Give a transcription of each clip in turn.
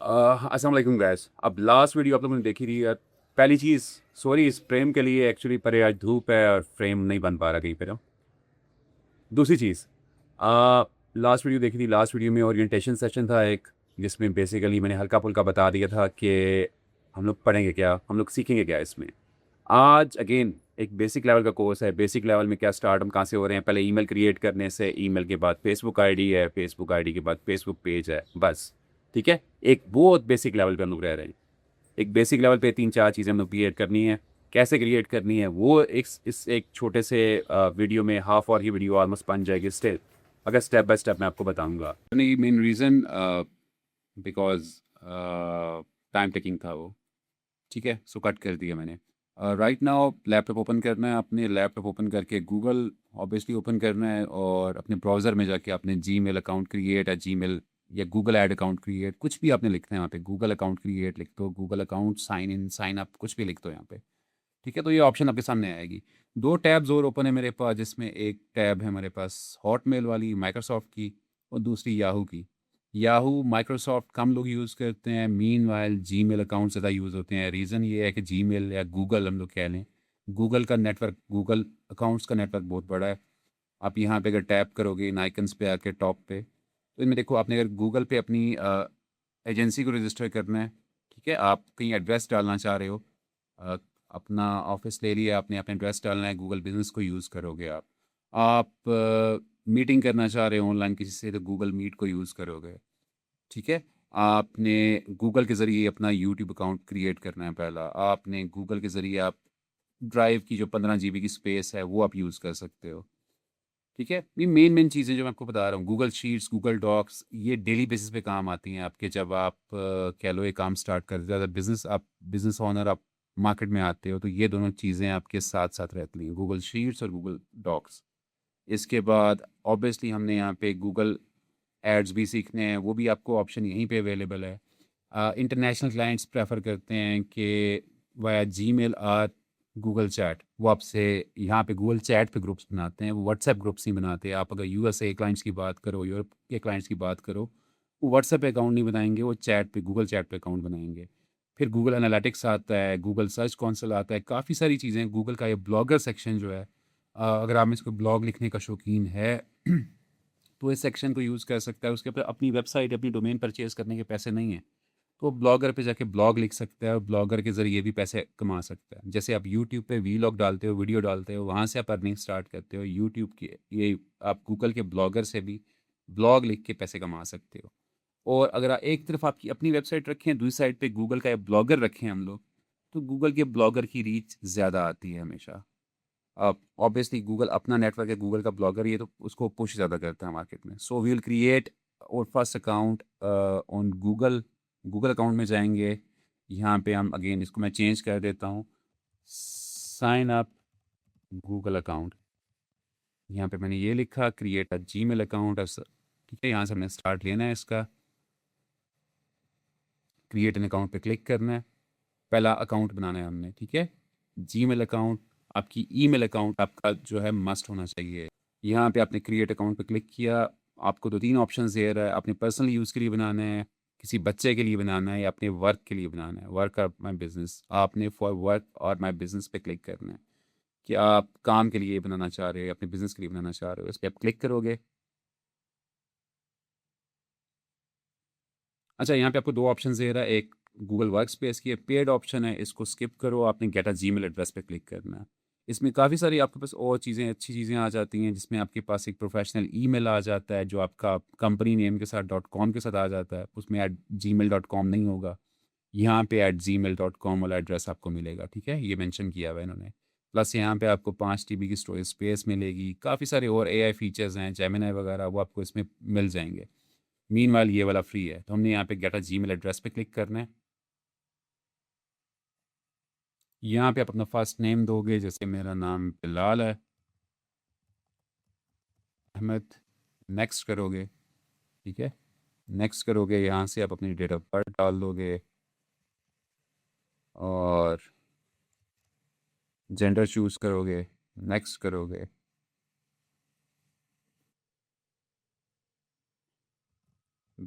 अस्सलाम वालेकुम गैस। अब लास्ट वीडियो आप लोगों ने देखी थी यार। पहली चीज़, सॉरी इस फ्रेम के लिए एक्चुअली, पर आज धूप है और फ्रेम नहीं बन पा रहा कहीं पर। दूसरी चीज़, लास्ट वीडियो देखी थी। लास्ट वीडियो में ओरिएंटेशन सेशन था एक, जिसमें बेसिकली मैंने हल्का फुल्का बता दिया था कि हम लोग पढ़ेंगे क्या, हम लोग सीखेंगे क्या इसमें। आज अगेन एक बेसिक लेवल का कोर्स है। बेसिक लेवल में क्या स्टार्ट हम कहाँ से हो रहे हैं, पहले ईमेल क्रिएट करने से, ईमेल के बाद फेसबुक आईडी है, फेसबुक आईडी के बाद फेसबुक पेज है, बस। ठीक है, एक बहुत बेसिक लेवल पे हम लोग रह रहे हैं। एक बेसिक लेवल पे 3-4 चीज़ें हम लोग क्रिएट करनी है। कैसे क्रिएट करनी है वो इस एक छोटे से वीडियो में, हाफ आवर की वीडियो ऑलमोस्ट बन जाएगी। स्टेप अगर स्टेप बाय स्टेप मैं आपको बताऊंगा। नहीं, main reason because time taking था वो। ठीक है, सो कट कर दिया मैंने। राइट नाउ लैपटॉप ओपन करना है, अपने लैपटॉप ओपन करके गूगल ऑब्वियसली ओपन करना है, और अपने ब्राउज़र में जाके अपने जीमेल अकाउंट क्रिएट या जीमेल या गूगल ऐड अकाउंट क्रिएट, कुछ भी आपने लिखना है वहाँ पे। गूगल अकाउंट क्रिएट लिख दो, Google account sign in sign up, कुछ भी लिख दो यहाँ पे। ठीक है, तो ये ऑप्शन आपके सामने आएगी। दो टैब्स और ओपन है मेरे पास, जिसमें एक टैब है हमारे पास हॉटमेल वाली माइक्रोसॉफ्ट की, और दूसरी याहू की। याहू माइक्रोसॉफ्ट कम लोग यूज़ करते हैं, मीनवाइल जीमेल अकाउंट ज़्यादा यूज़ होते हैं। रीज़न ये है कि जीमेल या गूगल हम लोग कह लें, गूगल का नेटवर्क, गूगल अकाउंट्स का नेटवर्क बहुत बड़ा है। आप यहाँ पे अगर टैप करोगे इन आइकन्स पे आके टॉप पे, तो इनमें देखो, आपने अगर गूगल पे अपनी एजेंसी को रजिस्टर करना है, ठीक है, आप कहीं एड्रेस डालना चाह रहे हो, अ, अपना ऑफिस ले लिया आपने, अपना एड्रेस डालना है, गूगल बिजनेस को यूज़ करोगे आप मीटिंग करना चाह रहे हो ऑनलाइन किसी से, तो गूगल मीट को यूज़ करोगे। ठीक है, आपने गूगल के ज़रिए अपना यूट्यूब अकाउंट क्रिएट करना है। पहला आपने गूगल के ज़रिए आप ड्राइव की जो 15 GB की स्पेस है वो आप यूज़ कर सकते हो। ठीक है, ये मेन मेन चीज़ें जो मैं आपको बता रहा हूँ, गूगल शीट्स, गूगल डॉक्स, ये डेली बेसिस पे काम आती हैं आपके। जब आप कह लो ये काम स्टार्ट कर ज़्यादा बिजनेस, आप बिजनेस ओनर, आप मार्केट में आते हो, तो ये दोनों चीज़ें आपके साथ साथ रहती हैं, गूगल शीट्स और गूगल डॉक्स। इसके बाद ऑब्वियसली हमने यहाँ पे गूगल एड्स भी सीखने हैं, वो भी आपको ऑप्शन यहीं पे अवेलेबल है। इंटरनेशनल क्लाइंट्स प्रेफर करते हैं कि वाया जीमेल और गूगल चैट, वो आपसे यहाँ पे गूगल चैट पे ग्रुप्स बनाते हैं, वो व्हाट्सएप ग्रुप्स नहीं बनाते। आप अगर यूएसए क्लाइंट्स की बात करो, यूरोप के क्लाइंट्स की बात करो, वो व्हाट्सएप पे अकाउंट नहीं बनाएंगे, वो चैट पे, गूगल चैट पे अकाउंट बनाएंगे। फिर गूगल एनालिटिक्स आता है, गूगल सर्च कॉन्सोल आता है, काफ़ी सारी चीज़ें। गूगल का ये ब्लॉगर सेक्शन जो है, अगर आप में इसको ब्लॉग लिखने का शौकीन है तो इस सेक्शन को यूज़ कर सकता है। उसके ऊपर अपनी वेबसाइट, अपनी डोमेन परचेज़ करने के पैसे नहीं हैं, तो ब्लॉगर पे जाके ब्लॉग लिख सकता है और ब्लॉगर के ज़रिए भी पैसे कमा सकता है। जैसे आप यूट्यूब पे वीलॉग डालते हो, वीडियो डालते हो, वहाँ से आप अर्निंग स्टार्ट करते हो। यूट्यूब के ये आप गूगल के ब्लॉगर से भी ब्लॉग लिख के पैसे कमा सकते हो। और अगर एक तरफ आपकी अपनी वेबसाइट रखें, दूसरी साइड पे गूगल का ब्लॉगर रखें हम लोग, तो गूगल के ब्लॉगर की रीच ज़्यादा आती है हमेशा। ऑब्वियसली गूगल अपना नेटवर्क है, गूगल का ब्लॉगर, ये तो उसको पुश ज़्यादा करता है मार्केट में। सो वी विल क्रिएट और first account on Google. Google account में जाएंगे, यहाँ पे हम अगेन इसको मैं चेंज कर देता हूँ, साइन अप गूगल अकाउंट। यहाँ पे मैंने ये लिखा, क्रिएट अ जीमेल अकाउंट। ठीक है, यहाँ से हमने स्टार्ट लेना है इसका, क्रिएट एन अकाउंट पे क्लिक करना है, पहला अकाउंट बनाना है हमने। ठीक है, जीमेल अकाउंट, आपकी ईमेल अकाउंट आपका जो है मस्ट होना चाहिए। यहाँ पे आपने क्रिएट अकाउंट पे क्लिक किया, आपको दो तीन ऑप्शन दे रहा है। आपने पर्सनल यूज़ के लिए बनाना है, किसी बच्चे के लिए बनाना है, या अपने वर्क के लिए बनाना है, वर्क और माई बिजनेस। आपने फॉर वर्क और माई बिजनेस पे क्लिक करना है कि आप काम के लिए बनाना चाह रहे हो, अपने बिजनेस के लिए बनाना चाह रहे हो। इस पर आप क्लिक करोगे। अच्छा, यहाँ पे आपको दो ऑप्शन दे रहा है, एक गूगल वर्क स्पेस की पेड ऑप्शन है, इसको स्किप करो। आपने गेट अ जीमेल एड्रेस पे क्लिक करना है। इसमें काफ़ी सारी आपके पास और चीज़ें, अच्छी चीज़ें आ जाती हैं, जिसमें आपके पास एक प्रोफेशनल ईमेल आ जाता है, जो आपका कंपनी नेम के साथ .com के साथ आ जाता है। उसमें @gmail.com नहीं होगा, यहाँ पे @gmail.com वाला एड्रेस आपको मिलेगा। ठीक है, ये मेंशन किया हुआ है इन्होंने। प्लस यहाँ पे आपको 5 TB की स्टोरेज स्पेस मिलेगी। काफ़ी सारे और AI फीचर्स हैं, जेमिनी वगैरह, वो आपको इसमें मिल जाएंगे। मीनवाइल ये वाला फ्री है, तो हमने यहाँ पे गेट अ जीमेल एड्रेस पे क्लिक करना है। यहाँ पे आप अपना फर्स्ट नेम दोगे, जैसे मेरा नाम बिलाल है अहमद। नेक्स्ट करोगे। ठीक है, नेक्स्ट करोगे, यहाँ से आप अपनी डेट ऑफ बर्थ डाल दोगे, और जेंडर चूज़ करोगे, नेक्स्ट करोगे।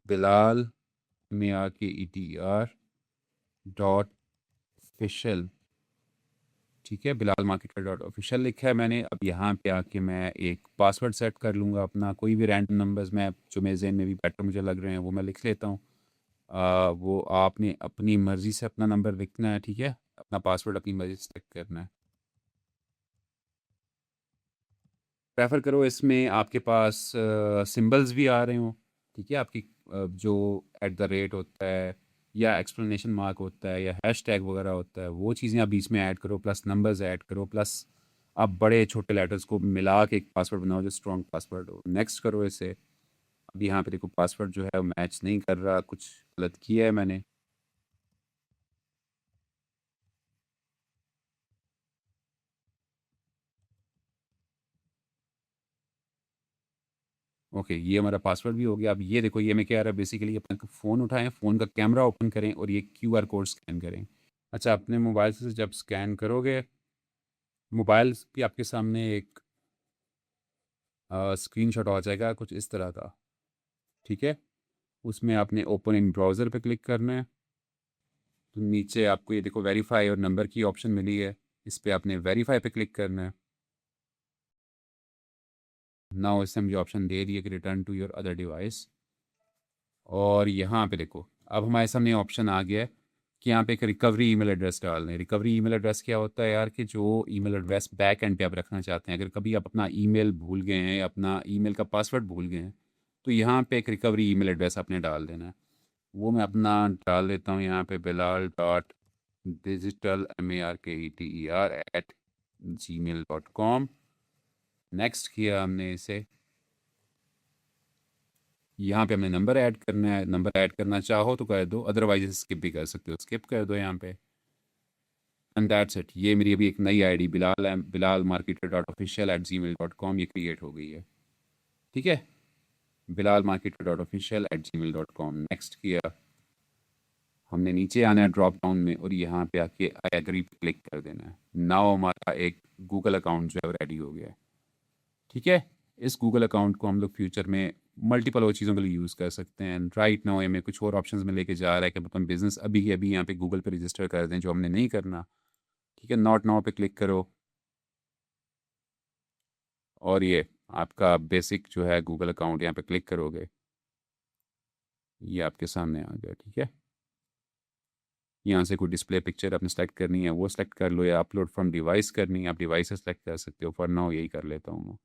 बिलाल MARKETER.official, ठीक है, बिलाल मार्केटर डॉट ऑफिशियल लिखा है मैंने। अब यहाँ पे आके मैं एक पासवर्ड सेट कर लूँगा अपना, कोई भी रैंडम नंबर्स मैं जो मेरे जहन में भी बेटर मुझे लग रहे हैं वो मैं लिख लेता हूँ। वो आपने अपनी मर्ज़ी से अपना नंबर लिखना है, ठीक है, अपना पासवर्ड अपनी मर्ज़ी से सेट करना है। प्रेफर करो इसमें आपके पास सिंबल्स भी आ रहे हों, ठीक है, आपकी जो एट द रेट होता है या एक्सप्लेनेशन मार्क होता है या हैशटैग वगैरह होता है, वो चीज़ें आप बीच में ऐड करो, प्लस नंबर्स ऐड करो, प्लस आप बड़े छोटे लेटर्स को मिला के एक पासवर्ड बनाओ जो स्ट्रॉन्ग पासवर्ड हो। नेक्स्ट करो इसे। अब यहाँ पे देखो पासवर्ड जो है वो मैच नहीं कर रहा, कुछ गलत किया है मैंने। ओके, ये हमारा पासवर्ड भी हो गया। अब ये देखो, ये मैं कह रहा बेसिकली अपना फ़ोन उठाएं, फ़ोन का कैमरा ओपन करें और ये क्यूआर कोड स्कैन करें। अच्छा, अपने मोबाइल से जब स्कैन करोगे, मोबाइल भी आपके सामने एक स्क्रीनशॉट आ जाएगा कुछ इस तरह का, ठीक है। उसमें आपने ओपन इन ब्राउज़र पे क्लिक करना है। तो नीचे आपको ये देखो वेरीफाई और नंबर की ऑप्शन मिली है, इस पे आपने वेरीफाई पे क्लिक करना है। नाउ इससे मुझे ऑप्शन दे दिए कि return to your other device, और यहाँ पे देखो अब हमारे सामने ऑप्शन आ गया है कि यहाँ पे एक रिकवरी ईमेल एड्रेस डालना है। रिकवरी ईमेल एड्रेस क्या होता है यार, कि जो ईमेल एड्रेस बैक एंड पे आप रखना चाहते हैं, अगर कभी आप अपना ईमेल भूल गए हैं, अपना ईमेल का पासवर्ड भूल गए हैं, तो यहाँ पे एक रिकवरी ईमेल एड्रेस आपने डाल देना है। वो मैं अपना डाल देता हूँ यहाँ पे, bilal.digital@gmail.com। नेक्स्ट किया हमने इसे। यहाँ पे हमने नंबर ऐड करना है। नंबर ऐड करना चाहो तो कर दो, अदरवाइज स्किप भी कर सकते हो, स्किप कर दो यहाँ पे। And that's it. ये मेरी अभी एक नई ID Bilal marketer dot official at Gmail dot com ये क्रिएट हो गई है, ठीक है, Bilal marketer dot official at Gmail dot com. Next किया हमने, नीचे आना है ड्रॉप डाउन में और यहाँ पे आके आई एग्री पे क्लिक कर देना है। नाउ हमारा एक गूगल अकाउंट जो है वो रेडी हो गया है, ठीक है। इस गूगल अकाउंट को हम लोग फ्यूचर में मल्टीपल और चीज़ों के लिए यूज़ कर सकते हैं। एंड राइट नाउ हमें कुछ और ऑप्शंस में लेके जा रहा है कि हम अपना बिजनेस अभी के अभी यहाँ पे गूगल पे रजिस्टर कर दें, जो हमने नहीं करना, ठीक है। नॉट नाउ पे क्लिक करो और ये आपका बेसिक जो है गूगल अकाउंट यहाँ पे क्लिक करोगे, ये आपके सामने आ गया, ठीक है। यहाँ से कोई डिस्प्ले पिक्चर आपने सेलेक्ट करनी है वो सेलेक्ट कर लो, या अपलोड फ्रॉम डिवाइस करनी है आप डिवाइस से सेलेक्ट कर सकते हो। फॉर नाउ यही कर लेता हूँ मैं।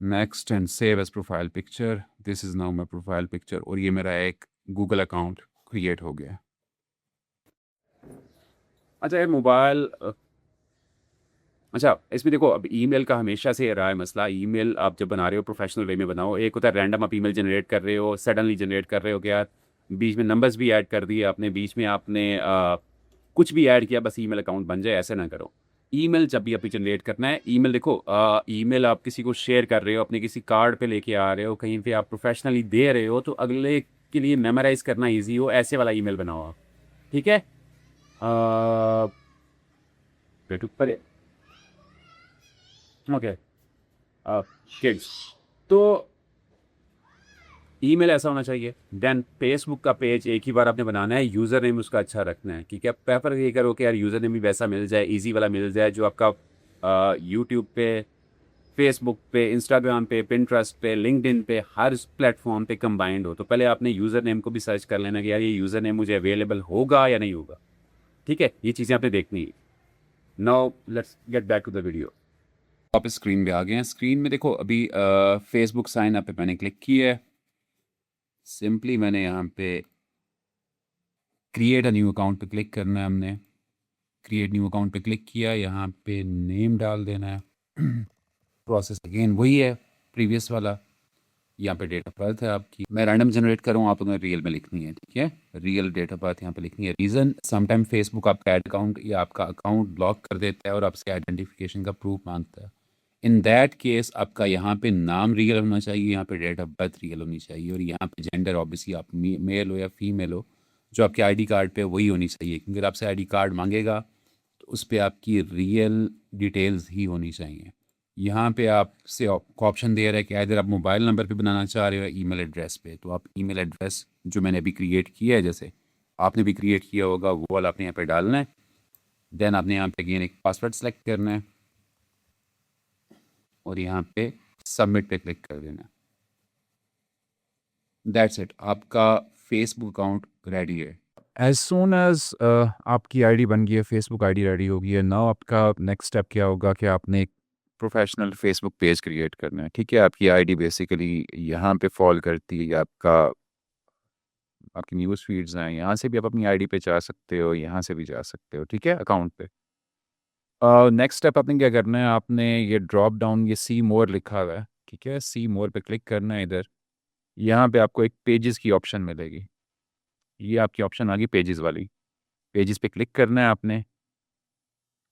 Next and save as profile picture. This is now my profile picture और ये मेरा एक गूगल अकाउंट क्रिएट हो गया। अच्छा ये मोबाइल अच्छा इसमें देखो, अब ईमेल का हमेशा से रहा है मसला। ईमेल आप जब बना रहे हो प्रोफेशनल वे में बनाओ। एक होता है रैंडम आप ईमेल जनरेट कर रहे हो, सडनली जनरेट कर रहे हो कि यार बीच में नंबर्स भी ऐड कर दिए आपने, बीच में आपने कुछ भी ऐड किया बस ईमेल अकाउंट बन जाए, ऐसे ना करो। ईमेल जब भी आपको जनरेट करना है, ईमेल देखो, ईमेल आप किसी को शेयर कर रहे हो, अपने किसी कार्ड पे लेके आ रहे हो, कहीं पे आप प्रोफेशनली दे रहे हो, तो अगले के लिए मेमोराइज करना ईजी हो, ऐसे वाला ईमेल बनाओ आप, ठीक है। पर ओके किड्स, तो ईमेल ऐसा होना चाहिए। देन फेसबुक का पेज एक ही बार आपने बनाना है, यूज़र नेम उसका अच्छा रखना है, ठीक है। प्रेफर ये करो कि यार यूज़र नेम भी वैसा मिल जाए, इजी वाला मिल जाए, जो आपका यूट्यूब पे, फेसबुक पे, इंस्टाग्राम पे, पिंटरेस्ट पे, लिंक्डइन पे, हर प्लेटफॉर्म पे कंबाइंड हो। तो पहले आपने यूज़र नेम को भी सर्च कर लेना कि यार ये यूज़र नेम मुझे अवेलेबल होगा या नहीं होगा, ठीक है। ये चीज़ें आपने देखनी है। Now let's get back to the video. आप स्क्रीन पे आ गए हैं। स्क्रीन में देखो अभी फेसबुक साइन अप पे मैंने क्लिक किया है। सिंपली मैंने यहाँ पे क्रिएट अ न्यू अकाउंट पे क्लिक करना है। हमने क्रिएट न्यू अकाउंट पे क्लिक किया, यहाँ पे नेम डाल देना है। प्रोसेस अगेन वही है प्रीवियस वाला। यहाँ पे डेट ऑफ बर्थ है आपकी, मैं रैंडम जनरेट कर रहा हूँ, आप लोगों ने रियल में लिखनी है, ठीक है। रियल डेट ऑफ बर्थ यहाँ पे लिखनी है। रीज़न, समटाइम फेसबुक आपका एड अकाउंट या आपका अकाउंट ब्लॉक कर देता है और आपसे आइडेंटिफिकेशन का प्रूफ मांगता है। इन दैट केस आपका यहाँ पे नाम रियल होना चाहिए, यहाँ पे डेट ऑफ बर्थ रियल होनी चाहिए, और यहाँ पे जेंडर ऑब्वियसली आप मेल हो या फीमेल हो, जो आपके आईडी कार्ड पे वही होनी चाहिए, क्योंकि अगर आपसे आईडी कार्ड मांगेगा तो उस पर आपकी रियल डिटेल्स ही होनी चाहिए, यहाँ पे आपसे आपको ऑप्शन दे रहा है कि अगर आप मोबाइल नंबर पे बनाना चाह रहे हो या ईमेल एड्रेस पे, तो आप ईमेल एड्रेस जो मैंने अभी क्रिएट किया है, जैसे आपने भी क्रिएट किया होगा, वो वाला आपने यहाँ पे डालना है। देन आपने यहाँ पे अगेन एक पासवर्ड सेलेक्ट करना है और यहाँ पे सबमिट पे क्लिक कर देना है। दैट्स इट, आपका फेसबुक अकाउंट रेडी है। एज सून एज आपकी आईडी बन गई है, फेसबुक आईडी रेडी हो गई है, नाउ आपका नेक्स्ट स्टेप क्या होगा कि आपने एक प्रोफेशनल फेसबुक पेज क्रिएट करना है। ठीक है, आपकी आईडी बेसिकली यहाँ पे फॉल करती है, आपका आपकी न्यूज़ फीड्स हैं, यहाँ से भी आप अपनी आईडी पे जा सकते हो, यहाँ से भी जा सकते हो। ठीक है, अकाउंट पे नेक्स्ट स्टेप आपने क्या करना है, आपने ये ड्रॉप डाउन, ये सी मोर लिखा हुआ है, ठीक है, सी मोर पे क्लिक करना है। इधर यहाँ पे आपको एक पेजेस की ऑप्शन मिलेगी, ये आपकी ऑप्शन आ गई पेजेस वाली। पेजेस पे क्लिक करना है आपने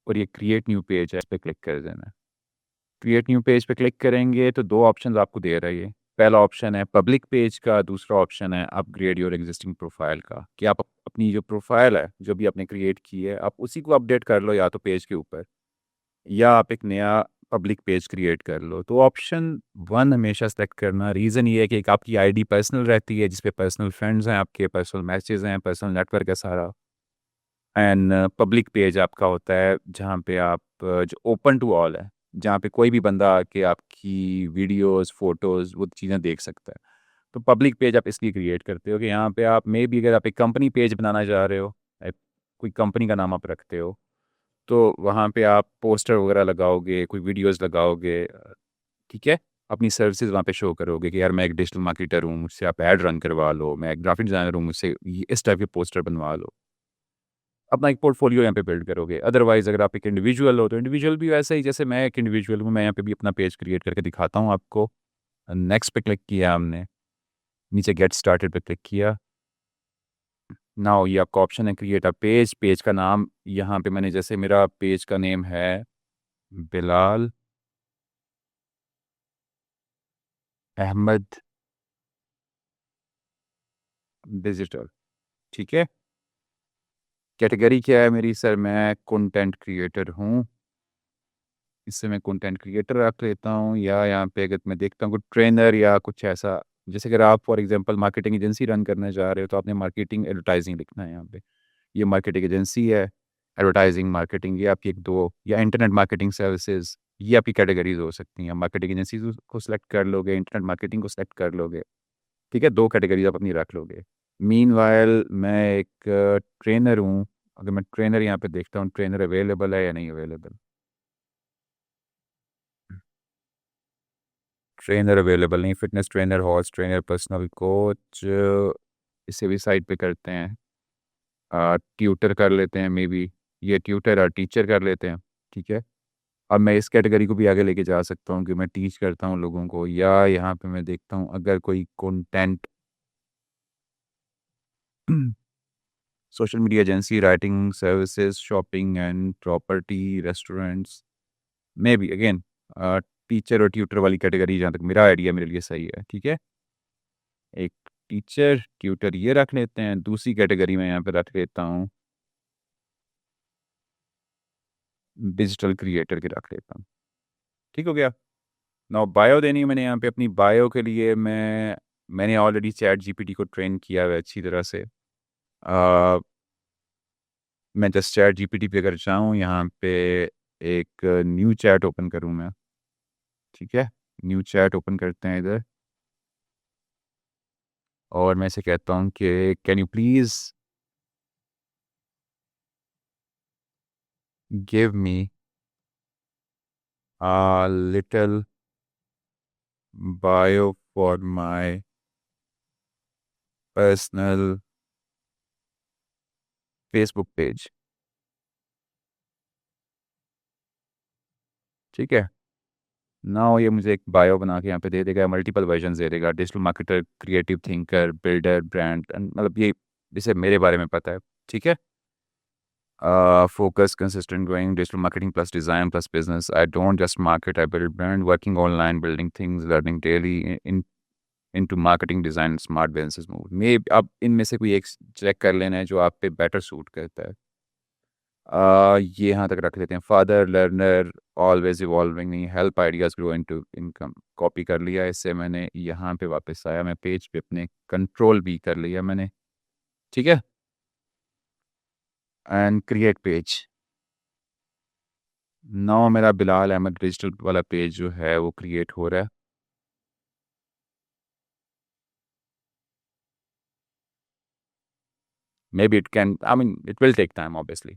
और ये क्रिएट न्यू पेज है, इस पे क्लिक कर देना है। क्रिएट न्यू पेज पे क्लिक करेंगे तो दो ऑप्शंस आपको दे रहा है ये। पहला ऑप्शन है पब्लिक पेज का, दूसरा ऑप्शन है अपग्रेड योर एग्जिस्टिंग प्रोफाइल का, कि आप अपनी जो प्रोफाइल है जो भी आपने क्रिएट की है आप उसी को अपडेट कर लो, या तो पेज के ऊपर, या आप एक नया पब्लिक पेज क्रिएट कर लो। तो ऑप्शन वन हमेशा सेलेक्ट करना। रीज़न ये है कि एक आपकी आईडी पर्सनल रहती है, जिसपे पर्सनल फ्रेंड्स हैं, आपके पर्सनल मैसेज हैं, पर्सनल नेटवर्क है सारा। एंड पब्लिक पेज आपका होता है जहाँ पे आप जो ओपन टू ऑल है, जहाँ पे कोई भी बंदा आके आपकी वीडियोस फोटोज़ वो चीज़ें देख सकता है। तो पब्लिक पेज आप इसलिए क्रिएट करते हो कि यहाँ पे आप मे बी अगर आप एक कंपनी पेज बनाना चाह रहे हो, कोई कंपनी का नाम आप रखते हो, तो वहाँ पे आप पोस्टर वगैरह लगाओगे, कोई वीडियोस लगाओगे, ठीक है, अपनी सर्विसेज वहाँ पे शो करोगे कि यार मैं एक डिजिटल मार्केटर हूँ, मुझसे आप ऐड रन करवा लो, मैं एक ग्राफिक डिज़ाइनर हूँ, मुझसे इस टाइप के पोस्टर बनवा लो। अपना एक पोर्टफोलियो यहाँ पे बिल्ड करोगे। अदरवाइज़ अगर आप एक इंडिविजुअल हो तो इंडिविजुअल भी वैसे ही, जैसे मैं एक इंडिविजुअल हूँ, मैं यहाँ पे भी अपना पेज क्रिएट करके दिखाता हूँ आपको। नेक्स्ट पे क्लिक किया हमने, नीचे गेट स्टार्टेड पे क्लिक किया। नाउ ये आपका ऑप्शन है क्रिएट अ पेज। पेज का नाम यहाँ पे मैंने, जैसे मेरा पेज का नेम है बिलाल अहमद डिजिटल, ठीक है। कैटेगरी क्या है मेरी, सर मैं कंटेंट क्रिएटर हूँ, इससे मैं कंटेंट क्रिएटर रख लेता हूँ। या यहाँ पे अगर मैं देखता हूँ ट्रेनर या कुछ ऐसा, जैसे अगर आप for example marketing agency run करना चाह रहे हो तो आपने मार्केटिंग एडवर्टाइजिंग लिखना है यहाँ पे। ये मार्केटिंग एजेंसी है, एडवर्टाइजिंग मार्केटिंग, ये आपकी एक दो, या इंटरनेट मार्केटिंग सर्विसेज, ये आपकी कैटेगरीज हो सकती हैं। मार्केटिंग एजेंसी को सिलेक्ट कर लोगे, इंटरनेट मार्केटिंग को सिलेक्ट कर लोगे, ठीक है, दो कैटेगरीज आप अपनी रख लोगे। मीनवाइल मैं एक ट्रेनर हूँ, अगर मैं ट्रेनर यहाँ पे देखता हूँ ट्रेनर अवेलेबल है या नहीं अवेलेबल, ट्रेनर अवेलेबल नहीं, fitness trainer, horse trainer, personal coach, इसे भी साइड पे करते हैं। ट्यूटर कर लेते हैं मे बी, ये ट्यूटर और टीचर कर लेते हैं, ठीक है। अब मैं इस कैटेगरी को भी आगे लेके जा सकता हूँ कि मैं टीच करता हूँ लोगों को, या यहाँ पे मैं देखता हूँ अगर कोई content social media agency, writing services, shopping and property, restaurants, may be again teacher और ट्यूटर वाली कैटेगरी जहाँ तक मेरा आइडिया मेरे लिए सही है, ठीक है। एक टीचर ट्यूटर ये रख लेते हैं। दूसरी कैटेगरी में यहाँ पे रख लेता हूँ डिजिटल क्रिएटर के रख लेता हूँ, ठीक हो गया। नाउ बायो देनी है मैंने यहाँ पे। अपनी बायो के लिए मैंने ऑलरेडी चैट जीपीटी को ट्रेन किया है अच्छी तरह से। मैं जस्ट चैट जीपीटी पे अगर चाहूँ यहाँ पे एक न्यू चैट ओपन करूँ मैं, ठीक है, न्यू चैट ओपन करते हैं इधर, और मैं इसे कहता हूँ कि can you please give me a little bio for my personal Facebook page, ठीक है। नाउ ये मुझे एक बायो बना के यहाँ पे दे देगा, मल्टीपल वर्जन दे देगा, digital marketer, creative thinker, builder, brand, मतलब ये जिसे मेरे बारे में पता है, ठीक है। Focus, consistent growing, digital marketing plus design plus business. I don't just market, I build brand, working online, building things, learning daily in into marketing design, smart business move। मे अब इनमें से कोई एक चेक कर लेना है जो आप पे बेटर सूट करता है। ये यहाँ तक रख लेते हैं। फादर लर्नर ऑलवेज इवॉल्विंग, नहीं, help ideas grow into income, copy कर लिया। इससे मैंने यहाँ पे वापस आया, मैं पेज पे अपने कंट्रोल भी कर लिया मैंने, ठीक है, एंड क्रिएट पेज। नाउ मेरा बिलाल अहमद डिजिटल वाला पेज जो है वो क्रिएट हो रहा है। Maybe it can, I mean it will take time obviously,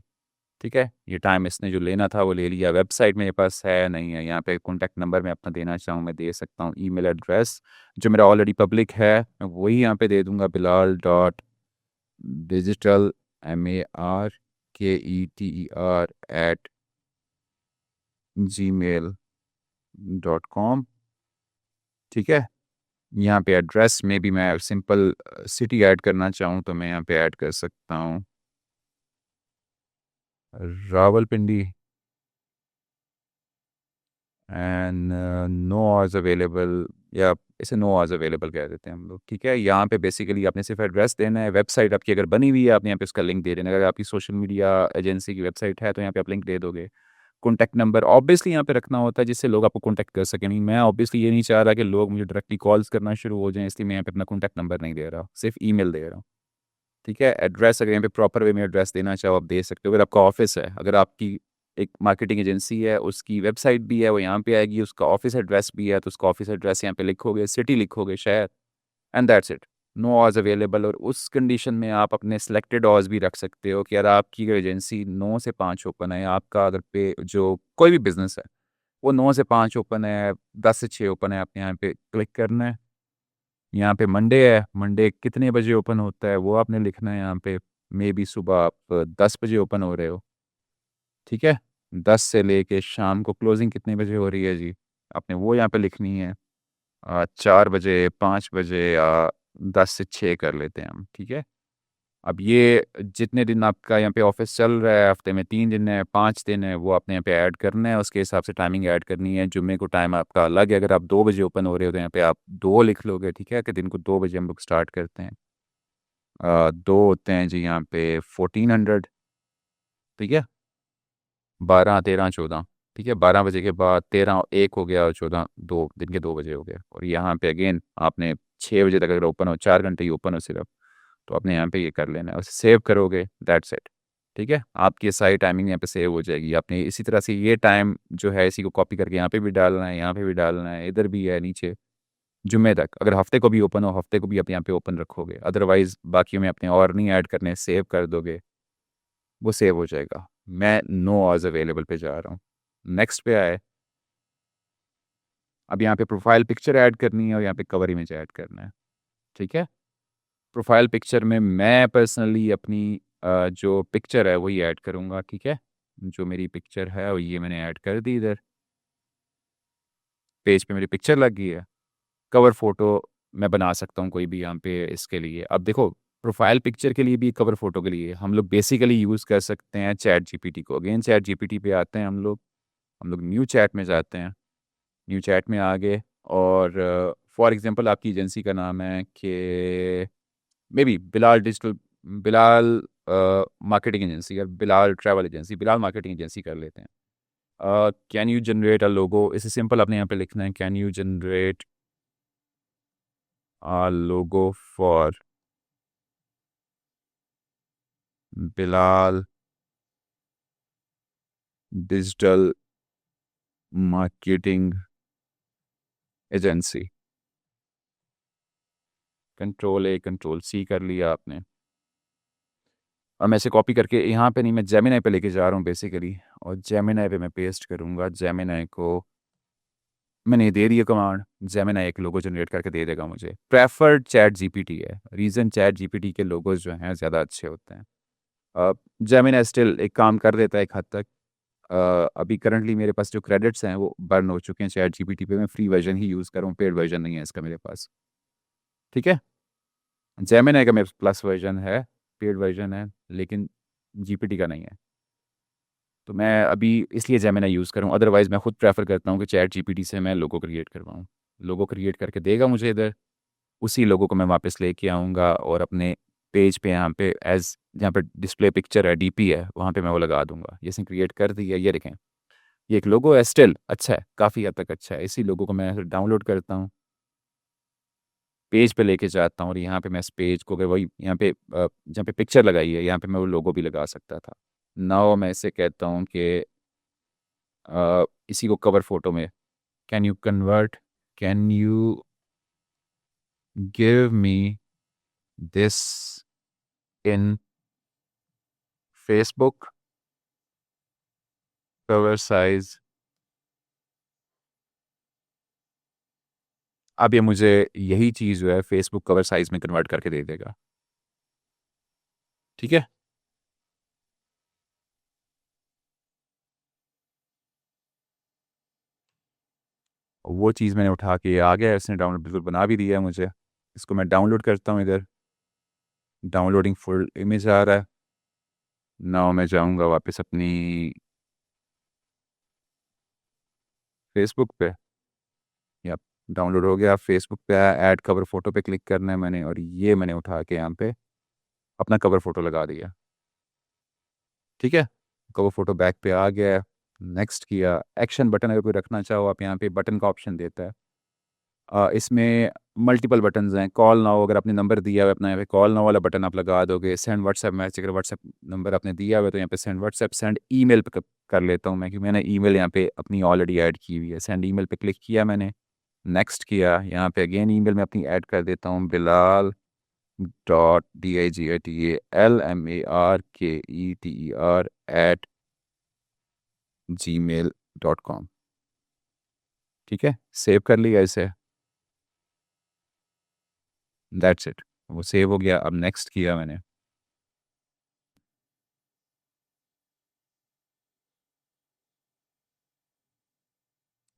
ठीक है। ये टाइम इसने जो लेना था वो ले लिया। वेबसाइट मेरे पास है नहीं है, यहाँ पे कॉन्टैक्ट नंबर मैं अपना देना चाहूँ मैं दे सकता हूँ। ईमेल एड्रेस जो मेरा ऑलरेडी पब्लिक है मैं वही यहाँ पे दे दूंगा, bilal.digital marketer@gmail.com, ठीक है। यहाँ पे एड्रेस में भी मैं सिंपल सिटी ऐड करना चाहूँ तो मैं यहाँ पे ऐड कर सकता हूँ Rawalpindi, and no hours available, या इसे नो आवर्स अवेलेबल कह देते हैं हम लोग, ठीक है। यहाँ पे बेसिकली आपने सिर्फ एड्रेस देना है। वेबसाइट आपकी अगर बनी हुई है आपने यहाँ पे उसका लिंक दे देना है। अगर आपकी सोशल मीडिया एजेंसी की वेबसाइट है तो यहाँ पे आप लिंक दे दोगे। कॉन्टैक्ट नंबर ऑब्वियसली यहाँ पे रखना होता है जिससे लोग आपको कॉन्टैक्ट कर सकें। नहीं, मैं ऑब्वियसली ये नहीं चाह रहा कि लोग मुझे डायरेक्टली कॉल्स करना शुरू हो जाएं, इसलिए मैं यहाँ पे अपना कॉन्टैक्ट नंबर नहीं दे रहा, सिर्फ ईमेल दे रहा हूँ, ठीक है। एड्रेस अगर यहाँ पे प्रॉपर वे में एड्रेस देना चाहो आप दे सकते हो। अगर आपका ऑफिस है, अगर आपकी एक मार्केटिंग एजेंसी है, उसकी वेबसाइट भी है वो यहाँ पे आएगी, उसका ऑफिस एड्रेस भी है तो उसका ऑफिस एड्रेस यहाँ पे लिखोगे, सिटी लिखोगे, शहर, and that's it. No hours available. और उस कंडीशन में आप अपने सिलेक्टेड आवर्स भी रख सकते हो कि अगर आपकी एजेंसी 9 से 5 ओपन है, आपका अगर पे जो कोई भी बिजनेस है वो 9 से 5 ओपन है, 10 से 6 ओपन है, आपने यहाँ पे क्लिक करना है। यहाँ पे मंडे है, मंडे कितने बजे ओपन होता है वो आपने लिखना है यहाँ पे। मे बी सुबह आप 10 बजे ओपन हो रहे हो, ठीक है। 10 से लेके शाम को क्लोजिंग कितने बजे हो रही है जी, आपने वो यहाँ पे लिखनी है। 4 बजे, 5 बजे, या 10 से 6 कर लेते हैं हम, ठीक है। अब ये जितने दिन आपका यहाँ पे ऑफिस चल रहा है, हफ्ते में 3 दिन है, 5 दिन है, वो आपने यहाँ पे ऐड करना है। उसके हिसाब से टाइमिंग ऐड करनी है। जुम्मे को टाइम आपका अलग है। अगर आप 2 बजे ओपन हो रहे हो तो यहाँ पे आप 2 लिख लोगे, ठीक है, कि दिन को 2 बजे हम लोग स्टार्ट करते हैं। 2 होते हैं जी यहाँ पे 1400, ठीक है। 12, 13, 14, ठीक है। 12 बजे के बाद 13 1 हो गया और 14 2, दिन के 2 बजे हो गया। और यहाँ पे अगेन आपने 6 बजे तक अगर ओपन हो, 4 घंटे ही ओपन हो सिर्फ, तो आपने यहाँ पे ये कर लेना है। उसे सेव करोगे, दैट्स इट, ठीक है। आपकी ये सारी टाइमिंग यहाँ पे सेव हो जाएगी। आपने इसी तरह से ये टाइम जो है इसी को कॉपी करके यहाँ पे भी डालना है, यहाँ पे भी डालना है, इधर भी है नीचे, जुम्मे तक। अगर हफ्ते को भी ओपन हो, हफ्ते को भी आप यहाँ पे ओपन रखोगे। अदरवाइज बाकी में अपने और नहीं ऐड करने, सेव कर दोगे, वो सेव हो जाएगा। मैं नो आवर्स अवेलेबल पे जा रहा हूँ। नेक्स्ट पे आए, अब यहाँ पे प्रोफाइल पिक्चर ऐड करनी है और यहाँ पे कवर इमेज ऐड करना है, ठीक है। प्रोफाइल पिक्चर में मैं पर्सनली अपनी जो पिक्चर है वही ऐड करूँगा, ठीक है। जो मेरी पिक्चर है वो ये मैंने ऐड कर दी, इधर पेज पे मेरी पिक्चर लग गई है। कवर फ़ोटो मैं बना सकता हूँ कोई भी यहाँ पे इसके लिए। अब देखो, प्रोफाइल पिक्चर के लिए भी कवर फ़ोटो के लिए हम लोग बेसिकली यूज़ कर सकते हैं चैट जीपीटी को। अगेन चैट जीपीटी पे आते हैं हम लोग न्यू चैट में जाते हैं। न्यू चैट में आ गए और फॉर एग्ज़ाम्पल आपकी एजेंसी का नाम है कि maybe Bilal marketing agency या Bilal travel agency, Bilal marketing agency कर लेते हैं। Can you generate a logo, इसे सिंपल आपने यहाँ पे लिखना है, can you generate a logo for Bilal digital marketing agency. Control A control C कर लिया आपने। और मैं इसे कॉपी करके यहाँ पे नहीं, मैं जेमिनाई पे लेके जा रहा हूँ बेसिकली, और जेमिनाई पे मैं पेस्ट करूँगा। जेमिनाई को मैंने दे दी है कमांड, जेमिनाई एक लोगो जनरेट करके दे देगा मुझे। प्रेफर्ड चैट जीपीटी है, रीज़न चैट जीपीटी के लोगोज जो हैं ज़्यादा अच्छे होते हैं। जेमिनाई स्टिल एक काम कर देता है एक हद तक। अभी करंटली मेरे पास जो क्रेडिट्स हैं वो बर्न हो चुके हैं चैट जीपीटी पे। मैं फ्री वर्जन ही यूज़ कर रहा हूँ, पेड वर्जन नहीं है इसका मेरे पास, ठीक है। जेमिनाई का मेरे पास प्लस वर्जन है, पेड वर्जन है, लेकिन जीपीटी का नहीं है। तो मैं अभी इसलिए जेमिनाई यूज़ करूँ। अदरवाइज़ मैं खुद प्रेफर करता हूँ कि चैट जीपीटी से मैं लोगो क्रिएट करवाऊँ। लोगो क्रिएट करके देगा मुझे इधर, उसी लोगों को मैं वापस लेके आऊँगा और अपने पेज पे यहाँ पे एज जहाँ पे डिस्प्ले पिक्चर है डीपी है वहाँ पे मैं वो लगा दूंगा। ये इसने क्रिएट कर दिया, ये देखें ये एक लोगो है, स्टिल अच्छा है, काफ़ी हद तक अच्छा है। इसी लोगो को मैं डाउनलोड करता हूँ, पेज पे लेके जाता हूँ और यहाँ पे मैं इस पेज को अगर वही यहाँ पे जहाँ पे पिक्चर लगाई है यहाँ पे मैं वो लोगो भी लगा सकता था। नाउ मैं इसे कहता हूँ कि इसी को कवर फोटो में can you give me this in Facebook cover size. अब ये मुझे यही चीज़ जो है फेसबुक कवर साइज में कन्वर्ट करके दे देगा। ठीक है, वो चीज़ मैंने उठा के आ गया, इसने डाउनलोड बिल्कुल बना भी दिया है मुझे। इसको मैं डाउनलोड करता हूँ, इधर डाउनलोडिंग फुल इमेज आ रहा है। नाउ मैं जाऊँगा वापस अपनी फेसबुक पे, या डाउनलोड हो गया, फेसबुक पे आया, ऐड कवर फ़ोटो पे क्लिक करना है मैंने और ये मैंने उठा के यहाँ पे अपना कवर फ़ोटो लगा दिया। ठीक है, कवर फ़ोटो बैक पे आ गया है, नेक्स्ट किया, एक्शन बटन अगर कोई रखना चाहो आप यहाँ पे बटन का ऑप्शन देता है। इसमें मल्टीपल बटन्स हैं, कॉल नाउ अगर आपने नंबर दिया हुआ है अपना यहाँ पे कॉल नाउ वाला बटन आप लगा दोगे, सेंड व्हाट्सएप मैसेज अगर व्हाट्सएप नंबर आपने दिया हुआ है तो यहाँ पे सेंड व्हाट्सएप, सेंड ईमेल पे कर लेता हूँ मैं क्योंकि मैंने ईमेल यहाँ पे अपनी ऑलरेडी ऐड की हुई है। सेंड ईमेल पे क्लिक किया मैंने, नेक्स्ट किया, यहाँ पे अगेन ईमेल में अपनी ऐड कर देता हूँ, bilal.digatalmarketer@gmail.com। ठीक है, सेव कर लिया इसे, दैट्स इट, वो सेव हो गया। अब नेक्स्ट किया मैंने,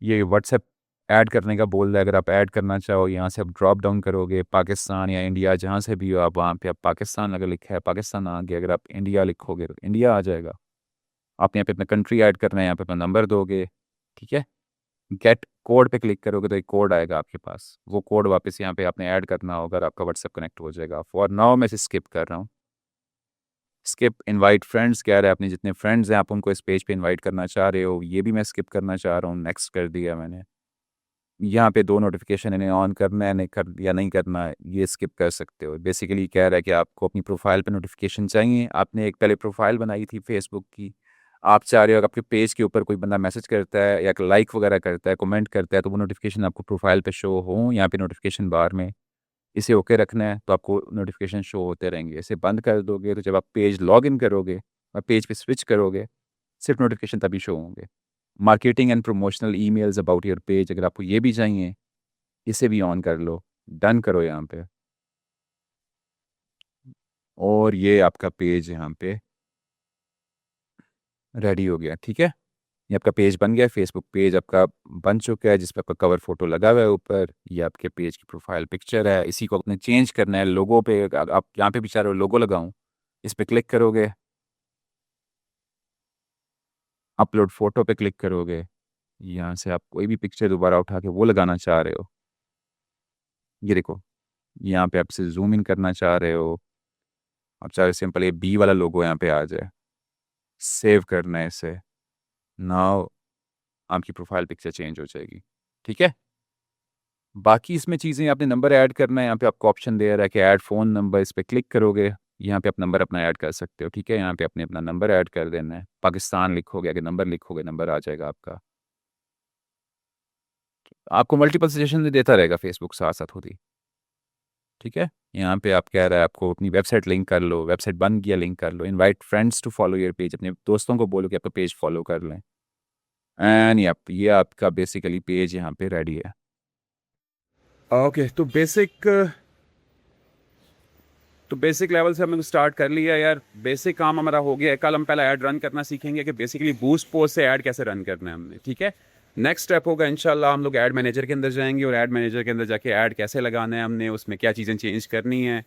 ये व्हाट्सएप ऐड करने का बोल रहा है, अगर आप ऐड करना चाहो यहाँ से आप ड्रॉप डाउन करोगे, पाकिस्तान या इंडिया जहाँ से भी हो आप, वहाँ पे आप पाकिस्तान अगर लिखा है पाकिस्तान आ गया, अगर आप इंडिया लिखोगे तो इंडिया आ जाएगा। आप यहाँ पे अपना कंट्री ऐड करना है, यहाँ पे अपना नंबर दोगे। ठीक है, गेट कोड पे क्लिक करोगे तो एक कोड आएगा आपके पास, वो कोड वापस यहाँ पे आपने ऐड करना होगा और आपका व्हाट्सएप कनेक्ट हो जाएगा। फॉर नाउ मैं इसे स्किप कर रहा हूँ, स्किप इनवाइट फ्रेंड्स कह रहा है, अपने जितने फ्रेंड्स हैं आप उनको इस पेज पे इनवाइट करना चाह रहे हो, ये भी मैं स्किप करना चाह रहा हूँ, नेक्स्ट कर दिया मैंने। यहाँ पे 2 नोटिफिकेशन इन्हें ऑन करना है, नहीं कर या नहीं करना है, ये स्किप कर सकते हो। बेसिकली कह रहा है कि आपको अपनी प्रोफाइल पे नोटिफिकेशन चाहिए, आपने एक पहले प्रोफाइल बनाई थी फेसबुक की, आप चाह रहे हो कि आपके पेज के ऊपर कोई बंदा मैसेज करता है या लाइक वगैरह करता है, कमेंट करता है, तो वो नोटिफिकेशन आपको प्रोफाइल पे शो हो यहाँ पे नोटिफिकेशन बार में। इसे ओके रखना है तो आपको नोटिफिकेशन शो होते रहेंगे। इसे बंद कर दोगे तो जब आप पेज लॉग इन करोगे और पेज पे स्विच करोगे सिर्फ नोटिफिकेशन तभी शो होंगे। Marketing and promotional emails about your page अगर आपको ये भी चाहिए, इसे भी ऑन कर लो, डन करो यहाँ पे, और ये आपका पेज यहाँ पे रेडी हो गया। ठीक है, ये आपका पेज बन गया, फेसबुक पेज आपका बन चुका है, जिस पे आपका कवर फोटो लगा हुआ है ऊपर, ये आपके पेज की प्रोफाइल पिक्चर है। इसी को आपने चेंज करना है, लोगो पे आप यहाँ पे भी चाह रहे हो लोगो लगाऊं, इस पे क्लिक करोगे, अपलोड फोटो पे क्लिक करोगे, यहाँ से आप कोई भी पिक्चर दोबारा उठा के वो लगाना चाह रहे हो, ये देखो यहाँ पे आपसे जूम इन करना चाह रहे हो, आप चाहे सिंपल ये बी वाला लोगो यहाँ पे आ जाए, सेव करना है इसे, नाउ आपकी प्रोफाइल पिक्चर चेंज हो जाएगी। ठीक है, बाकी इसमें चीज़ें आपने नंबर ऐड करना है, यहाँ पे आपको ऑप्शन दे रहा है कि ऐड फ़ोन नंबर, इस पे क्लिक करोगे, यहाँ पे आप नंबर अपना ऐड कर सकते हो। ठीक है, यहाँ पे आपने अपना नंबर ऐड कर देना है, पाकिस्तान लिखोगे, अगर नंबर लिखोगे नंबर आ जाएगा आपका। आपको मल्टीपल सजेशन भी देता रहेगा फेसबुक साथ साथ खुद ही। ठीक है, यहाँ पे आप कह रहा है आपको अपनी वेबसाइट लिंक कर लो, वेबसाइट बन गया लिंक कर लो, invite friends to follow your page, अपने दोस्तों को बोलो कि आपका पेज फॉलो कर लें, एंड ये आपका बेसिकली पेज यहाँ पे रेडी है। ओके, तो बेसिक लेवल से हमने स्टार्ट कर लिया यार, बेसिक काम हमारा हो गया है। कल हम पहले ऐड रन करना सीखेंगे कि बेसिकली बूस्ट पोस्ट से ऐड कैसे रन करना है हमने। ठीक है, नेक्स्ट स्टेप होगा इंशाल्लाह हम लोग ऐड मैनेजर के अंदर जाएंगे और ऐड मैनेजर के अंदर जाके ऐड कैसे लगाना है हमने, उसमें क्या चीज़ें चेंज करनी है,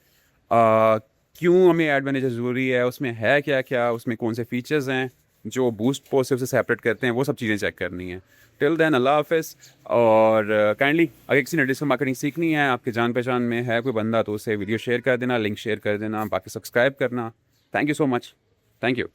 क्यों हमें ऐड मैनेजर ज़रूरी है, उसमें है क्या क्या, उसमें कौन से फीचर्स हैं, जो बूस्ट पोस्ट से सेपरेट करते हैं, वो सब चीज़ें चेक करनी है। टिल देन अल्लाह हाफिज़। और काइंडली अगर किसी ने डिजिटल मार्केटिंग सीखनी है, आपके जान पहचान में है कोई बंदा, तो उसे वीडियो शेयर कर देना, लिंक शेयर कर देना, बाकी सब्सक्राइब करना। Thank you so much. Thank you.